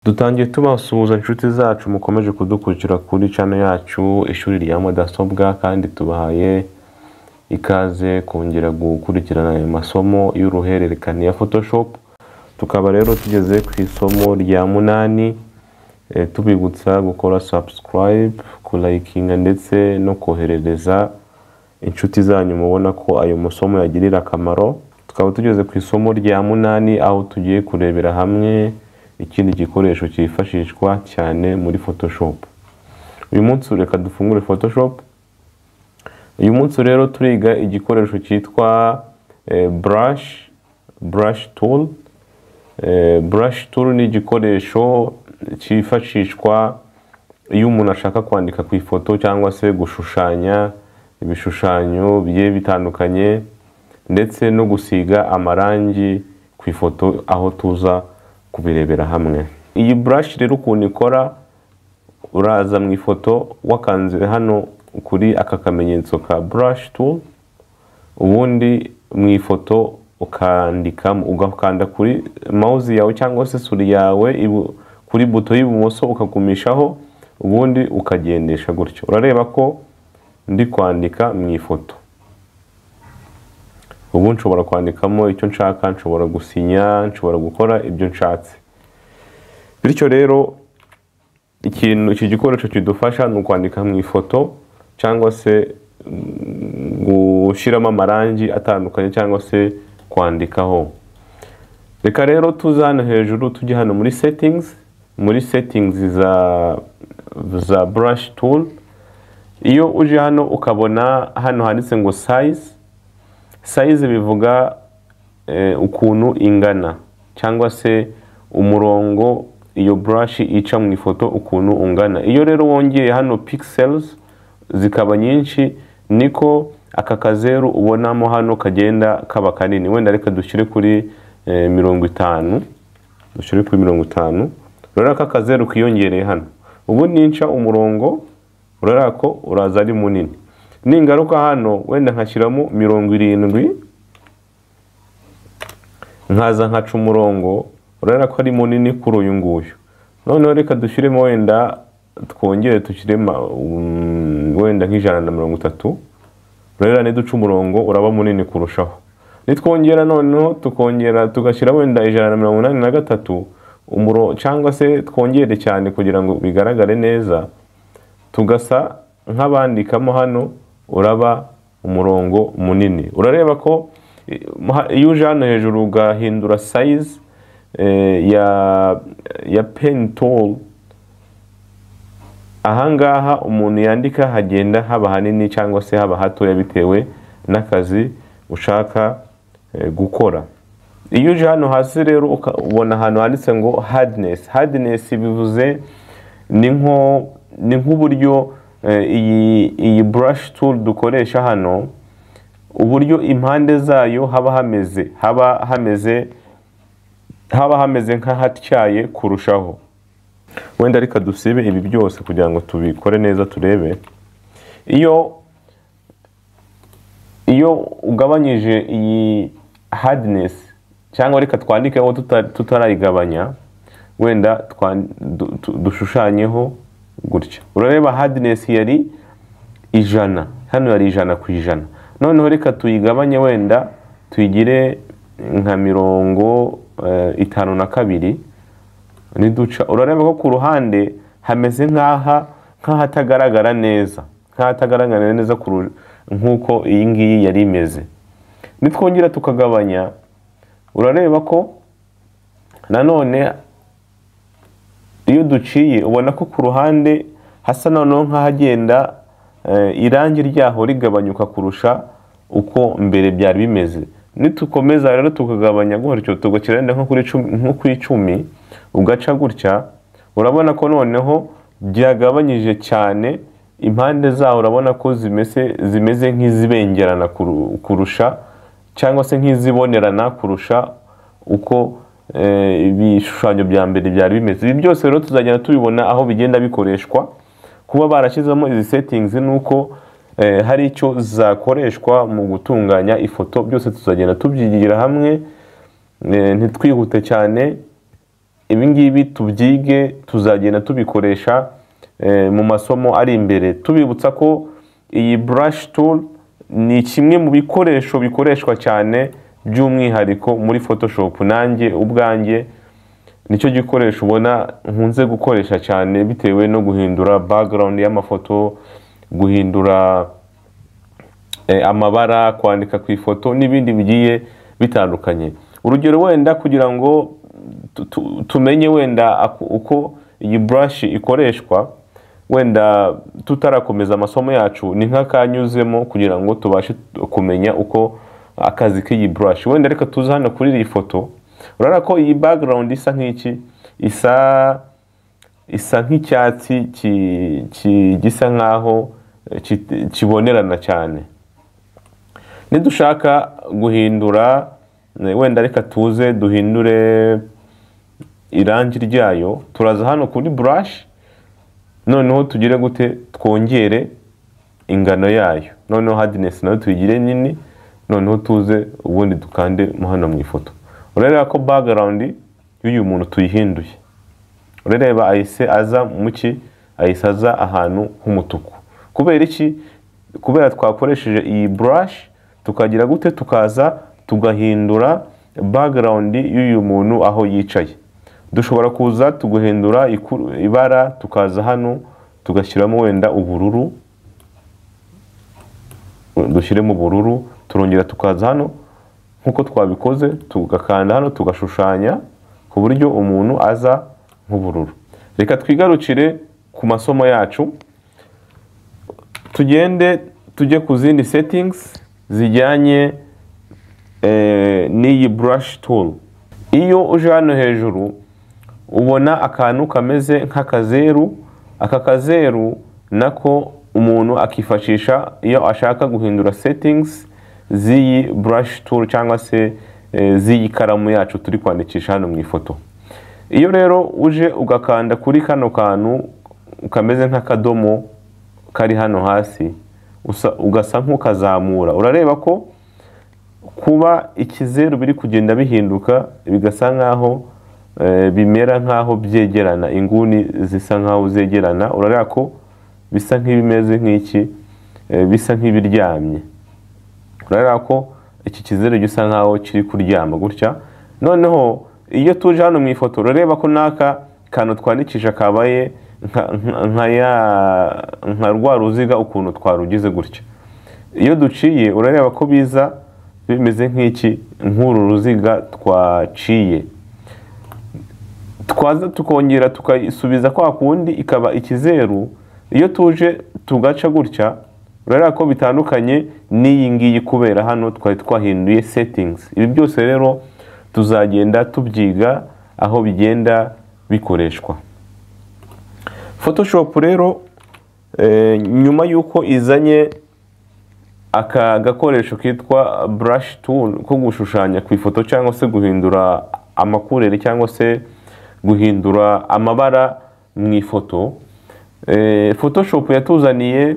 Dutangiye tubasuhuza inshuti zacu mukomeje kudukurikira kuri channel yacu ishuri rya mudasobwa, kandi tubahaye ikaze kongera gukurikirana aya masomo y'uruhererekane ya Photoshop. Tukaba rero tugeze ku isomo rya 8, tubibutsa gukora subscribe, kulikinga ndetse no koherereza inshuti zanyu mubona ko ayo masomo yagirira akamaro. Tukaba tugeze ku isomo rya 8 aho tugiye kurebera hamwe ikindi gikoresho cyifashishwa cyane muri Photoshop. Uyu munsi reka dufungure Photoshop. Uyu munsi rero turiga igikoresho cyitwa brush tool. Brush tool ni igikoresho cyifashishwa iyo umuntu ashaka kwandika ku ifoto cyangwa se gushushanya ibishushanyo bigiye bitandukanye, ndetse no gusiga amarangi ku ifoto aho tuza kubirebera hamwe. Iyi brush rero ukuntu ikora, uraza mu ifoto wakanze hano kuri aka kamenyetso ka brush tool, ubundi mu ifoto ugakanda kuri mouse yawe cyangwa se suri yawe kuri buto y'ibumoso ukagumishaho, ubundi ukagendesha gutyo. Urareba ko ndi kwandika mu ifoto. Ubu nshobora kwandikamo icyo nshaka, nshobora gusinya, nshobora gukora ibyo nshatse. Bityo rero iki gikoresho kidufasha no kwandika mu ifoto cyangwa se gushyiramo amarangi atandukanye cyangwa se kwandikaho. Reka rero tuzana hejuru tujye hano muri settings za brush tool. Iyo uje hano ukabona hano handitse ngo size bivuga ukuntu ingana cyangwa se umurongo iyo brush ica mu ifoto ukuntu ungana. Iyo rero wongeye hano pixels zikaba nyinshi, niko aka kazeru ubonamo hano kagenda kaba kanini. Wenda reka dushyire kuri 50. Dushyire kuri 50. Rero aka kazeru kiyongereye hano, ubu ninca umurongo urara ko uraza ari munini. Ningaruka hano wenda nkashyiramo 70, nkaza nkaca umurongo urara ko ari munini kuri uyu nguyu. Noneho reka dushyiremo wenda twongere dushyiremo wenda nk'ijana30. Rero niduca umurongo uraba munini kurushaho. Nitwongera noneho tukongera tugashyira wenda 183 umuro cyangwa se twongere cyane kugira ngo bigaragare neza, tugasa nk'abandikamo hano uraba umurongo munini. Urareba ko iyo uje hano hejuru ugahindura size ya pen tool, ahangaha umuntu yandika hagenda haba hanini cyangwa se haba hatoya bitewe n'akazi ushaka gukora. Iyo uje hano hasi rero ubona hano handitse ngo hardness bivuze ni nk'uburyo iyi brush tool dukoresha hano, uburyo impande zayo haba hameze nk'ahatyaye kurushaho. Wenda reka dusibe ibi byose kugira ngo tubikore neza turebe. Iyo ugabanyije iyi hardness, cyangwa reka twandikeho tutarayigabanya, wenda dushushanyeho gutya. Urareba hardness yari 100, hano yari 100%. Noneho reka tuyigabanye wenda tuyigire nka 52. Niduca urareba ko ku ruhande hameze nk'ahatagaragara neza, nk'uko iyi ngiyi yari imeze. Nitwongera tukagabanya, urareba ko nanone iyo duciye ubona ko ku ruhande hasa noneho nk'ahagenda irangi ryaho rigabanyuka kurusha uko mbere byari bimeze. Nitukomeza rero tukagabanya gutyo tugashyira nko kuri 10 ugaca gutya, urabona ko noneho byagabanyije cyane impande zaho. Urabona ko zimeze nk'izibengerana kurusha cyangwa se nk'izibonerana kurusha uko ibishushanyo bya mbere byari bimeze. Ibi byose rero tuzagenda tubibona aho bigenda bikoreshwa. Kuba barashyizemo izi settings nuko hari icyo zakoreshwa mu gutunganya ifoto. Byose tuzagenda tubyigira hamwe, ntitwihute cyane. ibi ngibi tubyige, tuzagenda tubikoresha mu masomo ari imbere, tubibutsa ko iyi brush tool ni kimwe mu bikoresho bikoreshwa cyane by'umwihariko muri Photoshop. Nanjye ubwanjye nicyo gikoresho ubona nkunze gukoresha cyane, bitewe no guhindura background y'amafoto, guhindura amabara, kwandika ku ifoto n'ibindi bigiye bitandukanye. Urugero wenda kugira ngo tumenye wenda uko iyi brush ikoreshwa, wenda tutarakomeza amasomo yacu, ni nk'akanyuzemo kugira ngo tubashe kumenya uko akazi k'iyi brush. Wenda reka tuze hano kuri iyi foto, urabona ko iyi background isa nk'iki, isa nk'icyatsi gisa nkaho kibonerana cyane. Nidushaka guhindura, wenda reka tuze duhindure irangi ryayo, turaza hano kuri brush, noneho tugire gute, twongere ingano yayo, noneho hardness nayo tuyigire nini, noneho tuze ubundi dukande mo hano mu ifoto. Urareba ko background y'uyu muntu tuyihinduye, urareba ahise aza muki, ahise aza ahantu h'umutuku. Kubera iki? Kubera twakoresheje iyi brush tukagira gute, tukaza tugahindura background y'uyu muntu aho yicaye. Dushobora kuza tuguhindura ibara, tukaza hano tugashyiramo wenda ubururu, dushyiremo ubururu, turongera tukaza hano nkuko twabikoze, tugakanda hano tugashushanya ku buryo umuntu aza nk'ubururu. Reka twigarukire ku masomo yacu, tugende tujye ku zindi settings zijyanye n'iyi brush tool. Iyo uje hano hejuru ubona akantu kameze nk'akazeru. Aka kazeru nako umuntu akifashisha iyo ashaka guhindura settings z'iyi brush tool cyangwa se z'iyi karamu yacu turi kwandikisha hano mu ifoto. Iyo rero uje ugakanda kuri kano kantu kameze nk'akadomo kari hano hasi, ugasa nk'ukazamura, urareba ko kuba ikizeru biri kugenda bihinduka bigasa nkaho bimera nkaho byegerana, inguni zisa nkaho zegerana. Urareba ko bisa nk'ibimeze nk'iki, bisa nk'ibiryamye. Urareba ko iki kizeru gisa nkaho kiri kuryama gutya. Noneho iyo tuje hano mu ifoto, urareba ko naka kantu twandikisha kabaye nka rwa ruziga ukuntu twarugize gutya. Iyo duciye urareba ko biza bimeze nk'iki, nk'uru ruziga twaciye. Twaza tukongera tukayisubiza kwa kundi ikaba ikizeru. Iyo tuje tugaca gutya, urareba ko bitandukanye n'iyi ngiyi kubera hano twari twahinduye settings. Ibi byose rero tuzagenda tubyiga aho bigenda bikoreshwa. Photoshop rero nyuma yuko izanye aka gakoresho kitwa brush tool ko gushushanya ku ifoto cyangwa se guhindura amakurere cyangwa se guhindura amabara mu ifoto, Photoshop yatuzaniye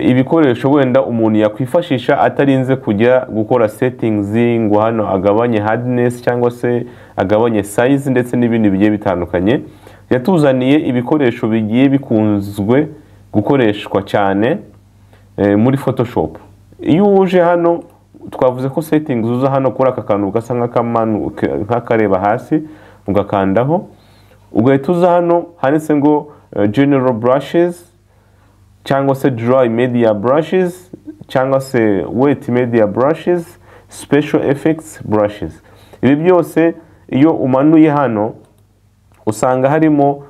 ibikoresho wenda umuntu yakwifashisha atarinze kujya gukora settings ngo hano agabanye hardness cyangwa se agabanye size ndetse n'ibindi bigiye bitandukanye. Yatuzaniye ibikoresho bigiye bikunzwe gukoreshwa cyane muri Photoshop. Iyo uje hano, twavuze ko settings uza hano kuri aka kantu gasa nk'akareba hasi, ugakandaho, ugahita uza hano handitse ngo general brushes cyangwa se dry media brushes cyangwa se wet media brushes, special effects brushes. Ibi byose iyo umanuye hano usanga harimo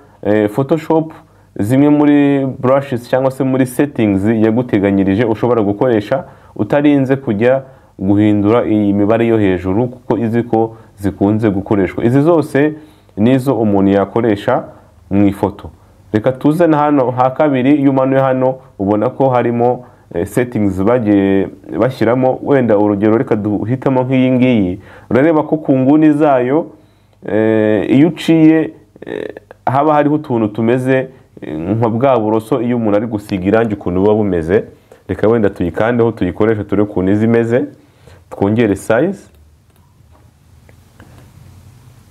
Photoshop zimwe muri brushes cyangwa se muri settings yaguteganyirije ushobora gukoresha utarinze kujya guhindura iyi mibare yo hejuru, kuko izi ko zikunze gukoreshwa. Izi zose nizo umuntu yakoresha mu ifoto. Reka tuze na hano ha kabiri, iyo umanuye hano ubona ko harimo settings bagiye bashyiramo. Wenda urugero reka duhitamo nk'iyi ngiyi, urareba ko ku nguni zayo iyo uciye haba hariho utuntu tumeze nka bwa buroso iyo umuntu ari gusiga irangi ukuntu buba bumeze. Reka wenda tuyikandeho tuyikoreshe ture ukuntu izimeze, twongere size.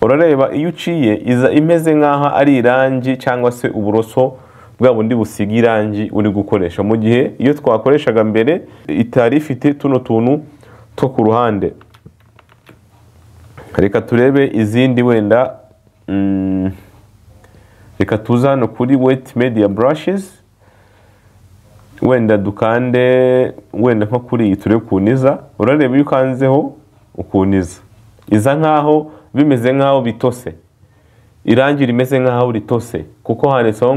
urareba iyo uciye iza imeze nk'aho ari irangi cyangwa se uburoso bwa bundi busiga irangi uri gukoresha, mu gihe iyo twakoreshaga mbere itari ifite tuno tuntu two ku ruhande. Reka turebe izindi wenda, reka tuze hano kuri wet media brushes, wenda dukande wenda nko kuri iyi turebe kuniza. Urareba iyo ukanzeho ukuniza iza nkaho bimeze nkaho bitose, irangi rimeze nkaho ritose, kuko handitseho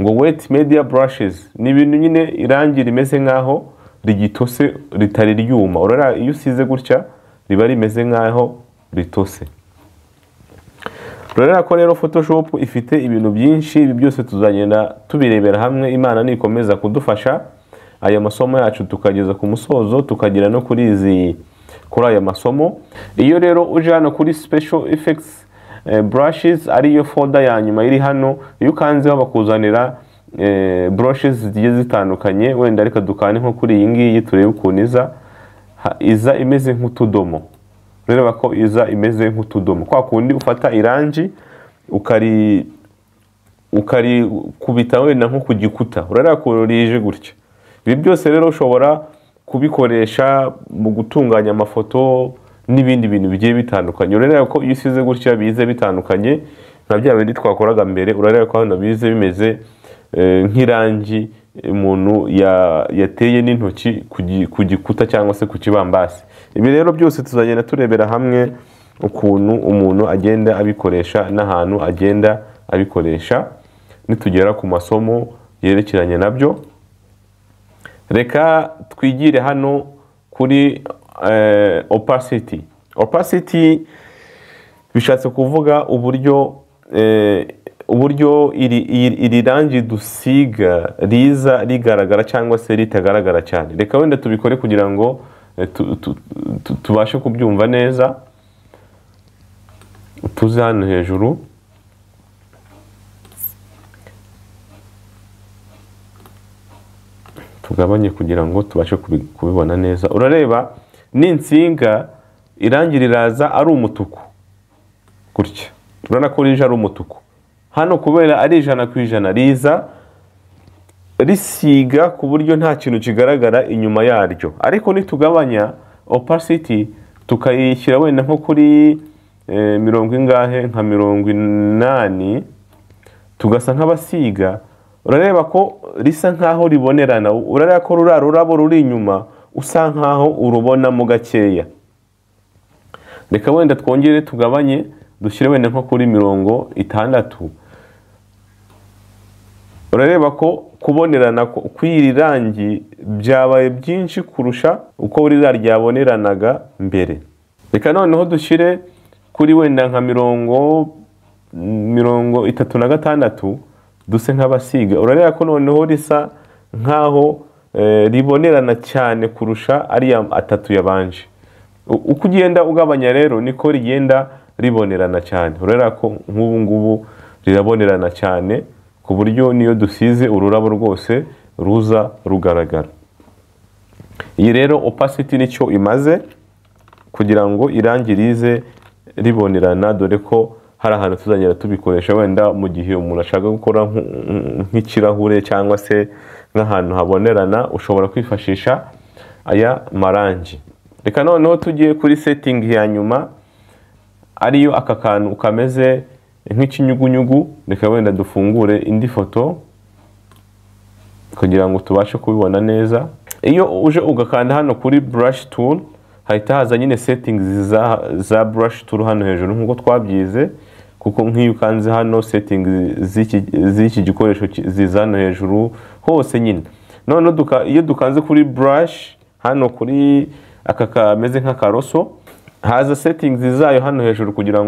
ngo wet media brushes, ni ibintu nyine irangi rimeze nkaho rigitose ritari ryuma. Urareba iyo usize gutya riba rimeze nkaho ritose. Urareba ko rero Photoshop ifite ibintu byinshi, ibi byose tuzagenda tubirebera hamwe. Imana nikomeza kudufasha aya masomo yacu tukageza ku musozo, tukagira no kuri aya masomo. Iyo rero uje hano kuri special effects brushes, ariyo folder ya nyuma iri hano, iyo ukanzeho bakuzanira brushes zigiye zitandukanye. Wenda reka dukane nko kuri iyi ngiyi turebe ukuntu iza imeze nk'utudomo. Urareba ko iza imeze nk'utudomo, kwa kundi ufata irangi ukari kubita wenda nko ku gikuta. Urareba ko rije gutya. Ibi byose rero ushobora kubikoresha mu gutunganya amafoto n'ibindi bintu bigiye bitandukanye. Urareba ko iyo usize gutya bize bitandukanye nka bya bindi twakoraga mbere. Urareba ko hano bize bimeze nk'irangi umuntu yateye n'intoki ku gikuta cyangwa se ku kibambasi. Ibi rero byose tuzagenda turebera hamwe ukuntu umuntu agenda abikoresha n'ahantu agenda abikoresha nitugera ku masomo yerekeranye nabyo. Reka twigire hano kuri opacity. Opacity bishatse kuvuga uburyo iri rangi dusiga riza rigaragara cyangwa se ritagaragara cyane. Reka wenda tubikore kugira ngo tubashe kubyumva neza. Tuze hano hejuru, tugabanye kugira ngo tubashe kubibona neza. Urareba n'insinga irangi riraza ari umutuku gutya. Urabona ko rije ari umutuku. Hano kubera ari 100% riza risiga ku buryo nta kintu kigaragara inyuma yaryo. Ariko nitugabanya opacity tukayishyira wenda nko kuri 80 tugasa nk'abasiga, urareba ko risa nkaho ribonerana. Urareba ko rurabo ruri inyuma usa nkaho urubona mu gakeya. Reka wenda twongere tugabanye dushyire wenda nko kuri 60. Urareba ko kubonerana kw'iri rangi byabaye byinshi kurusha uko ririya ryaboneranaga mbere. Reka noneho dushyire kuri wenda nka 36 duse nk'abasiga. Urareba ko noneho risa nkaho ribonerana cyane kurusha ariya 3 yabanje. Uko ugenda ugabanya rero niko rigenda ribonerana cyane. Urareba ko nk'ubu ngubu rirabonerana cyane ku buryo niyo dusize ururabo rwose ruza rugaragara. Iyi rero opacity nicyo imaze kugira ngo irangi rize ribonerana, dore ko hari ahantu tuzagera tubikoresha wenda mu gihe umuntu ashaka gukora nk'ikirahure cyangwa se nk'ahantu habonerana, ushobora kwifashisha aya marangi. Reka noneho tugiye kuri setting ya nyuma, ariyo aka kantu kameze nk'ikinyugunyugu. Reka wenda dufungure indi foto kugira ngo tubashe kubibona neza. Iyo uje ugakanda hano kuri brush tool hahita haza nyine settings za brush tool hano hejuru nk'uko twabyize, kuko nk'iyo ukanze hano settings z'iki gikoresho ziza hano hejuru hose nyine. None iyo dukanze kuri brush hano kuri aka kameze nk'akaroso, haza settings zayo hano hejuru kugira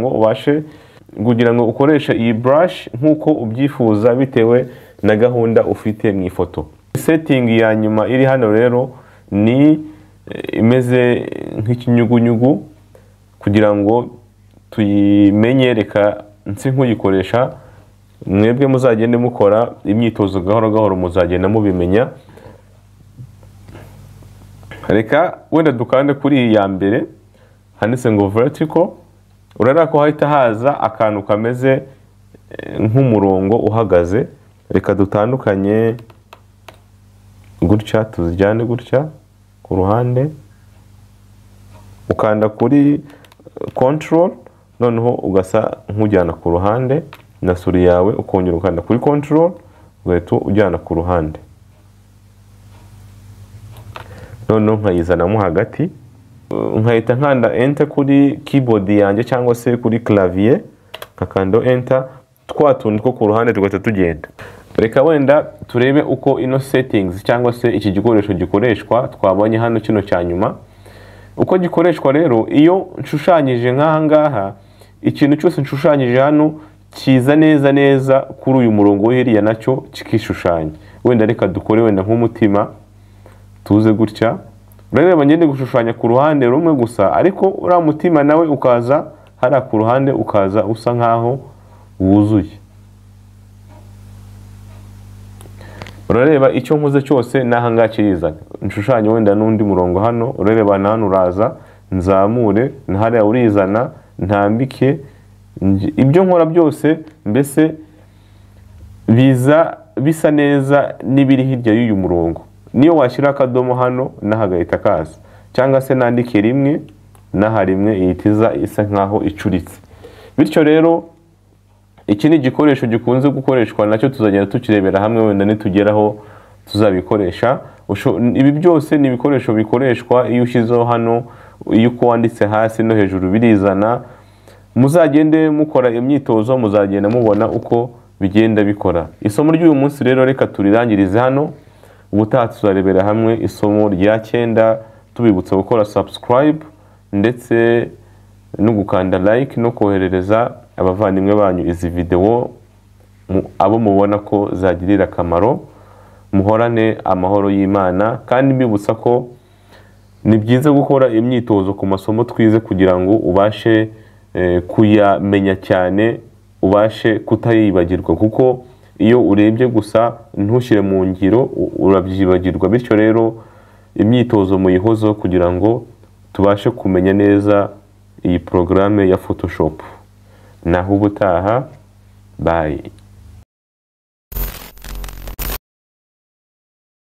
ngo ukoreshe iyi brush nk'uko ubyifuza bitewe na gahunda ufite mu ifoto. Setting ya nyuma iri hano rero ni imeze nk'ikinyugunyugu kugira ngo tuyimenye. Reka nsi nk'uyikoresha, mwebwe muzagende mukora imyitozo gahoro gahoro muzagenda mubimenya. Reka wenda dukande kuri iyi ya mbere handitse ngo vertical, urareba ko hahita haza akantu kameze nk'umurongo uhagaze. Reka dutandukanye gutya, tuzijyane gutya ku ruhande, ukanda kuri control, noneho ugasa nk'ujyana ku ruhande na suri yawe, ukongera ukanda kuri control ugahita ujyana ku ruhande, noneho nkayizanamo hagati, nkahita nkanda enter kuri keyboard yanjye cyangwa se kuri clavier, nkakanda enter, twa tuntu two ku ruhande tugahita tugenda. Reka wenda turebe uko ino settings cyangwa se iki gikoresho gikoreshwa twabonye hano kino cya nyuma. Uko gikoreshwa rero, iyo nshushanyije nk'aha ngaha, ikintu cyose nshushanyije hano kiza neza neza kuri uyu murongo w'iriya nacyo kikishushanya. Wenda reka dukore wenda nk'umutima, tuze gutya. Urareba ngende gushushanya ku ruhande rumwe gusa, ariko uriya mutima nawe ukaza hariya ku ruhande, ukaza usa nkaho wuzuye. Urareba icyo nkoze cyose n'aha ngaha kiriza. Nshushanya wenda n'undi murongo hano, urareba na hano uraza, nzamure, na hariya urizana, ntambike. Ibyo nkora byose mbese biza bisa neza n'ibiri hirya y'uyu murongo. Niyo washyira akadomo hano n'ahagahita kaza, cyangwa se nandike rimwe n'aha rimwe, ihitiza isa nkaho icuritse. Bityo rero iki ni igikoresho gikunze gukoreshwa, nacyo tuzagenda tukirebera hamwe wenda nitugeraho tuzabikoresha. Ibi byose ni ibikoresho bikoreshwa iyo ushyizeho hano, iyo uko wanditse hasi no hejuru birizana. Muzagende mukora imyitozo, muzagenda mubona uko bigenda bikora. Isomo ry'uyu munsi rero reka turirangirize hano, ubutaha tuzarebera hamwe isomo rya 9, tubibutsa gukora subscribe ndetse no gukanda like no koherereza abavandimwe banyu izi video, abo mubona ko zagirira akamaro. Muhorane amahoro y'Imana, kandi mbibutsa ko ni byiza gukora imyitozo ku masomo twize kugira ngo ubashe kuyamenya cyane, ubashe kutayibagirwa, kuko iyo urebye gusa ntushyire mu ngiro urabyibagirwa. Bityo rero imyitozo muyihozo kugira ngo tubashe kumenya neza iyi programme ya Photoshop. Naho ubutaha, bye.